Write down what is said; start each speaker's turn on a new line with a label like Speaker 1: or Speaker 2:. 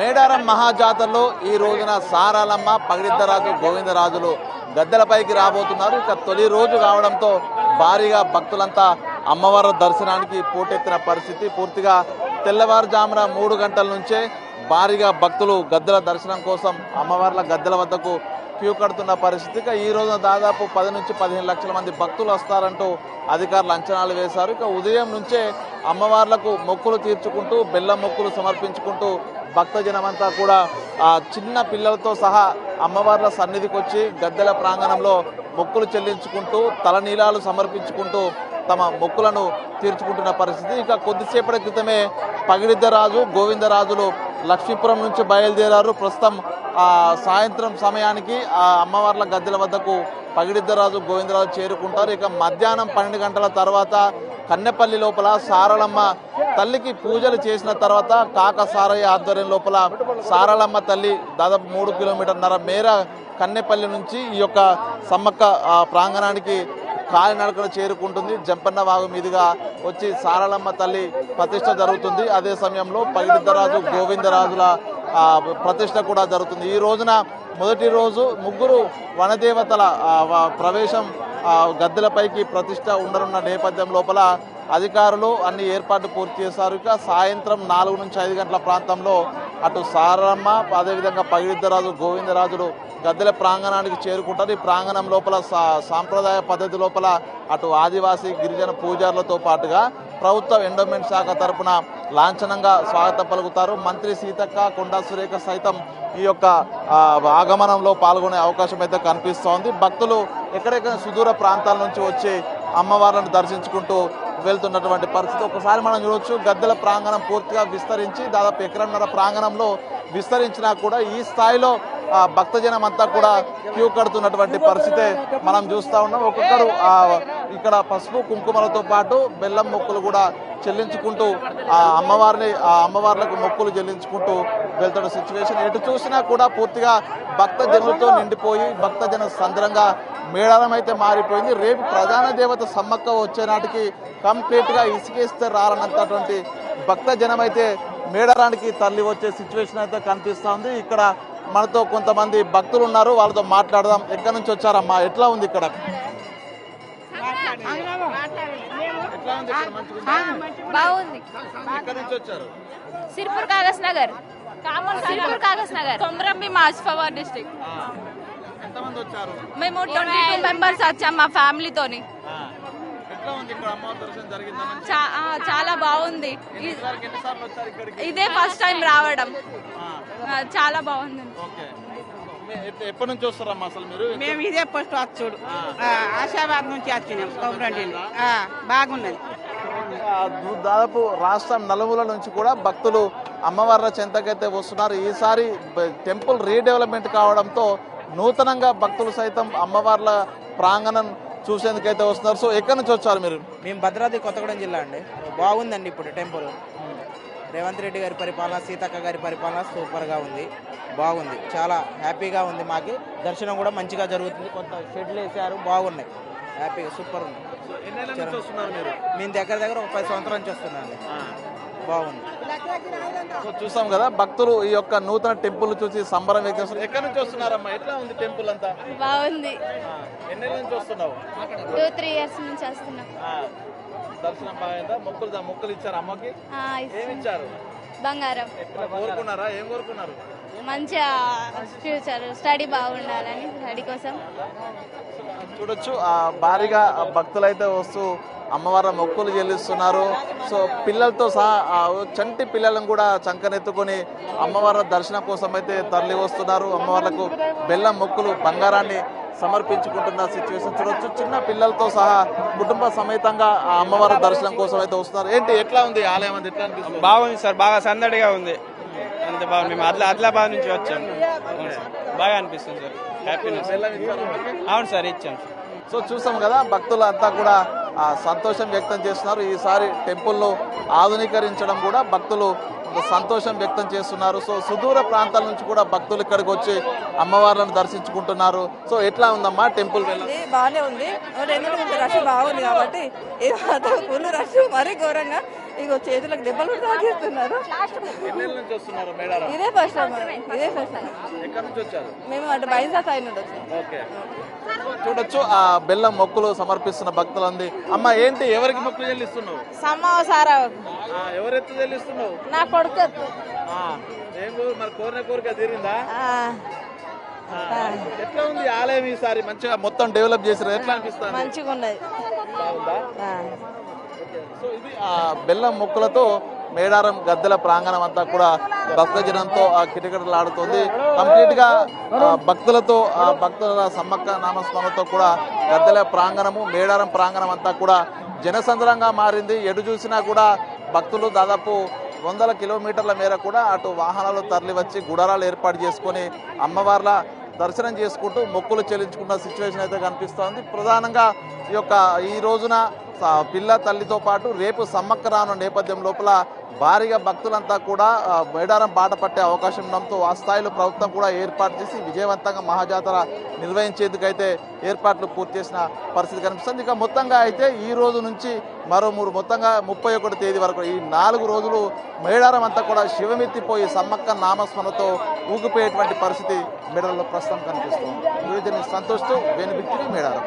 Speaker 1: మేడారం మహాజాతరలో ఈ రోజున సారాలమ్మ, పగిడిద్దరాజు, గోవిందరాజులు గద్దెలపైకి రాబోతున్నారు. ఇక తొలి రోజు కావడంతో భారీగా భక్తులంతా అమ్మవారి దర్శనానికి పోటెత్తిన పరిస్థితి. పూర్తిగా తెల్లవారుజామున 3 గంటల నుంచే భారీగా భక్తులు గద్దెల దర్శనం కోసం అమ్మవార్ల గద్దెల వద్దకు క్యూ కడుతున్న పరిస్థితి. ఇక ఈ రోజున దాదాపు 10 నుంచి 15 లక్షల మంది భక్తులు వస్తారంటూ అధికారులు అంచనాలు వేశారు. ఇక ఉదయం నుంచే అమ్మవార్లకు మొక్కులు తీర్చుకుంటూ, బెల్లం మొక్కులు సమర్పించుకుంటూ భక్తజనమంతా కూడా చిన్న పిల్లలతో సహా అమ్మవార్ల సన్నిధికి వచ్చి గద్దెల ప్రాంగణంలో మొక్కులు చెల్లించుకుంటూ, తలనీలాలు సమర్పించుకుంటూ తమ మొక్కులను తీర్చుకుంటున్న పరిస్థితి. ఇక కొద్దిసేపటి క్రితమే పగిడిద్దరాజు, గోవిందరాజులు లక్ష్మీపురం నుంచి బయలుదేరారు. ప్రస్తుతం సాయంత్రం సమయానికి అమ్మవార్ల గద్దెల వద్దకు పగిడిద్దరాజు, గోవిందరాజు చేరుకుంటారు. ఇక మధ్యాహ్నం 12 గంటల తర్వాత కన్నెపల్లి లోపల సారలమ్మ తల్లికి పూజలు చేసిన తర్వాత కాక సారయ్య ఆధ్వర్యం లోపల సారలమ్మ తల్లి దాదాపు 3 కిలోమీటర్ల మేర కన్నెపల్లి నుంచి ఈ యొక్క సమ్మక్క ప్రాంగణానికి కాలినడకన చేరుకుంటుంది. జంపన్న వాగు మీదుగా వచ్చి సారలమ్మ తల్లి ప్రతిష్ట జరుగుతుంది. అదే సమయంలో పగిడిద్దరాజు, గోవిందరాజుల ప్రతిష్ట కూడా జరుగుతుంది. ఈ రోజున మొదటి రోజు ముగ్గురు వనదేవతల ప్రవేశం గద్దెలపైకి ప్రతిష్ట ఉండనున్న నేపథ్యం లోపల అధికారులు అన్ని ఏర్పాట్లు పూర్తి చేశారు. ఇక సాయంత్రం 4 నుంచి 5 గంటల ప్రాంతంలో అటు సారమ్మ, అదేవిధంగా పగిడిద్దరాజు, గోవిందరాజులు గద్దెల ప్రాంగణానికి చేరుకుంటారు. ఈ ప్రాంగణం లోపల సాంప్రదాయ పద్ధతి లోపల అటు ఆదివాసీ గిరిజన పూజారులతో పాటుగా ప్రభుత్వ ఎండోమెంట్ శాఖ తరపున లాంఛనంగా స్వాగతం పలుకుతారు. మంత్రి సీతక్క, కొండా సురేఖ సైతం ఈ యొక్క ఆగమనంలో పాల్గొనే అవకాశం అయితే కనిపిస్తోంది. భక్తులు ఎక్కడెక్కడ సుదూర ప్రాంతాల నుంచి వచ్చి అమ్మవార్లను దర్శించుకుంటూ వెళ్తున్నటువంటి పరిస్థితి ఒకసారి మనం చూడవచ్చు. గద్దెల ప్రాంగణం పూర్తిగా విస్తరించి దాదాపు ఎకరన్నర ప్రాంగణంలో విస్తరించినా కూడా ఈ స్థాయిలో భక్తజనం అంతా కూడా క్యూ కడుతున్నటువంటి పరిస్థితే మనం చూస్తూ ఉన్నాం. ఒక్కొక్కరు ఇక్కడ పసుపు కుంకుమలతో పాటు బెల్లం మొక్కులు కూడా చెల్లించుకుంటూ అమ్మవార్లకు మొక్కులు చెల్లించుకుంటూ వెళ్తున్న సిచ్యువేషన్. ఎటు చూసినా కూడా పూర్తిగా భక్తజనులతో నిండిపోయి భక్తజన సంద్రంగా మేడారం అయితే మారిపోయింది. రేపు ప్రధాన దేవత సమ్మక్క వచ్చే నాటికి కంప్లీట్గా ఇసుకేస్తే రాలనంతటువంటి భక్తజనం అయితే మేడారానికి తరలి వచ్చే సిచ్యువేషన్ అయితే కనిపిస్తూ ఉంది. ఇక్కడ మనతో కొంతమంది భక్తులు ఉన్నారు, వాళ్ళతో మాట్లాడదాం. ఎక్కడి నుంచి వచ్చారమ్మా, ఎట్లా ఉంది ఇక్కడ?
Speaker 2: బాగుంది.
Speaker 1: ఎక్కడి నుంచి వచ్చారు?
Speaker 2: సిర్పూర్ కాగజ్ నగర్. కొమరంభీం ఆసిఫాబాద్ డిస్ట్రిక్ట్.
Speaker 1: ఎంతమంది వచ్చారు?
Speaker 2: మేము 22 మెంబర్స్ వచ్చాం మా ఫ్యామిలీతోని. చాలా బాగుంది. ఇదే ఫస్ట్ టైం రావడం. చాలా బాగుంది.
Speaker 1: ఎప్పటి నుంచి వస్తారమ్మా అసలు మీరు?
Speaker 3: మేము ఇదే ఫస్ట్ వచ్చుడు ఆశాబాద్ నుంచి వచ్చినాం. బాగున్నది.
Speaker 1: దాదాపు రాష్ట్రం నలుమూల నుంచి కూడా భక్తులు అమ్మవార్ల చెంతకైతే వస్తున్నారు. ఈసారి టెంపుల్ రీడెవలప్మెంట్ కావడంతో నూతనంగా భక్తులు సైతం అమ్మవార్ల ప్రాంగణం చూసేందుకైతే వస్తున్నారు. సో ఎక్కడి నుంచి వచ్చారు మీరు?
Speaker 4: మేము భద్రాద్రి కొత్తగూడెం జిల్లా అండి. బాగుందండి ఇప్పుడు టెంపుల్. రేవంత్ రెడ్డి గారి పరిపాలన, సీతక్క గారి పరిపాలన సూపర్గా ఉంది, బాగుంది, చాలా హ్యాపీగా ఉంది. మాకు దర్శనం కూడా మంచిగా జరుగుతుంది. కొంత షెడ్లు వేసారు, బాగున్నాయి, హ్యాపీగా సూపర్ ఉంది. మేము దగ్గర ఒక 10 సంవత్సరాల నుంచి వస్తున్నాండి, బాగుంది.
Speaker 1: సో చూసాం కదా, భక్తులు ఈ యొక్క నూతన టెంపుల్ చూసి సంబరం వ్యక్తం చేస్తున్నారు. ఎక్కడి నుంచి వస్తున్నారమ్మా, ఎట్లా ఉంది టెంపుల్ అంతా?
Speaker 2: బాగుంది.
Speaker 1: ఎన్ని నుంచి వస్తున్నావు?
Speaker 2: 2-3 ఇయర్స్ నుంచి వస్తున్నాం.
Speaker 1: దర్శనం బాగా మొక్కులు ఇచ్చారు అమ్మకి? ఏమి ఇచ్చారు?
Speaker 2: బంగారం.
Speaker 1: కోరుకున్నారా? ఏం కోరుకున్నారు?
Speaker 2: మంచిగా ఫ్యూచర్ స్టడీ బాగుండాలని, స్టడీ కోసం.
Speaker 1: చూడొచ్చు భారీగా భక్తులు అయితే వస్తూ అమ్మవారి మొక్కులు చెల్లిస్తున్నారు. సో పిల్లలతో సహా చంటి పిల్లలను కూడా చంకనెత్తుకొని అమ్మవారి దర్శనం కోసం అయితే తరలి వస్తున్నారు. అమ్మవార్లకు బెల్లం మొక్కులు, బంగారాన్ని సమర్పించుకుంటున్న సిచ్యువేషన్ చూడొచ్చు. చిన్న పిల్లలతో సహా కుటుంబ సమేతంగా అమ్మవారి దర్శనం కోసం అయితే వస్తున్నారు. ఏంటి, ఎట్లా ఉంది ఆలయం? అది ఎట్లా అనిపిస్తుంది?
Speaker 5: బాగుంది సార్, బాగా సందడిగా ఉంది. అంత బాగుంది. మేము ఆదిలాబాద్ నుంచి వచ్చాం, బాగా అనిపిస్తుంది సార్, హ్యాపీనెస్. అవును సార్, ఇచ్చాం.
Speaker 1: సో చూసాం కదా, భక్తులు అంతా కూడా సంతోషం వ్యక్తం చేస్తున్నారు. ఈసారి టెంపుల్ను ఆధునీకరించడం కూడా భక్తులు సంతోషం వ్యక్తం చేస్తున్నారు. సో సుదూర ప్రాంతాల నుంచి కూడా భక్తులు ఇక్కడికి వచ్చి అమ్మవార్లను దర్శించుకుంటున్నారు. సో ఎట్లా ఉందమ్మా టెంపుల్ వెళ్ళి?
Speaker 6: బాగానే ఉంది. ఎందుకంటే రష్ బాగుంది కాబట్టి ఫుల్ రష్ మరీ ఘోరంగా. ఇగో చేతులకు దెబ్బలు కూడా తాగేస్తున్నారు.
Speaker 1: నుంచి వస్తున్నారు మేడారం?
Speaker 6: ఇదే ఫస్ట్ టైం. ఇదే ఫస్ట్ టైం.
Speaker 1: ఎక్కడి నుంచి వచ్చారు?
Speaker 6: మేము అంటే బైన్సా సైడ్ నుండి వచ్చాం.
Speaker 1: ఓకే, చూడొచ్చు ఆ బెల్లం మొక్కులు సమర్పిస్తున్న భక్తులంది. అమ్మ ఏంటి ఎవరికి మొక్కులు చెల్లిస్తున్నావు?
Speaker 6: సమాసారా
Speaker 1: ఎవరెత్తు చెల్లిస్తున్నావు?
Speaker 6: నా కొడుకు
Speaker 1: ఏం మరి కోరిన కోరిక తీరిందా? ఎట్లా ఉంది ఆలయం ఈసారి? మంచిగా మొత్తం డెవలప్ చేసారు, ఎట్లా అనిపిస్తుంది?
Speaker 6: మంచిగా ఉన్నది.
Speaker 1: బాగుందా? సో ఇది ఆ బెల్లం మొక్కులతో మేడారం గద్దెల ప్రాంగణం అంతా కూడా భక్తజనంతో కిటకిటలాడుతుంది. కంప్లీట్ గా భక్తులతో భక్తుల సమ్మక్క నామస్మరణతో కూడా గద్దెల ప్రాంగణము మేడారం ప్రాంగణం అంతా కూడా జనసంద్రంగా మారింది. ఎటు చూసినా కూడా భక్తులు దాదాపు 100 కిలోమీటర్ల మేర కూడా అటు వాహనాలు తరలి వచ్చి గుడారాలు ఏర్పాటు చేసుకొని అమ్మవార్ల దర్శనం చేసుకుంటూ మొక్కులు చెల్లించుకున్న సిచ్యువేషన్ అయితే కనిపిస్తోంది. ప్రధానంగా ఈ రోజున పిల్ల తల్లితో పాటు రేపు సమ్మక్క రానున్న నేపథ్యం లోపల భారీగా భక్తులంతా కూడా మేడారం బాట పట్టే అవకాశం ఉండడంతో ఆ స్థాయిలో ప్రభుత్వం కూడా ఏర్పాటు చేసి విజయవంతంగా మహాజాతర నిర్వహించేందుకైతే ఏర్పాట్లు పూర్తి చేసిన పరిస్థితి కనిపిస్తుంది. ఇక మొత్తంగా అయితే ఈ రోజు నుంచి మరో మొత్తంగా 31 తేదీ వరకు ఈ 4 రోజులు మేడారం అంతా కూడా శివమెత్తిపోయి సమ్మక్క నామస్మరణతో ఊగిపోయేటువంటి పరిస్థితి మేడారంలో ప్రస్తుతం కనిపిస్తుంది. సంతోష్తో వేణుబిక్కిరి, మేడారం.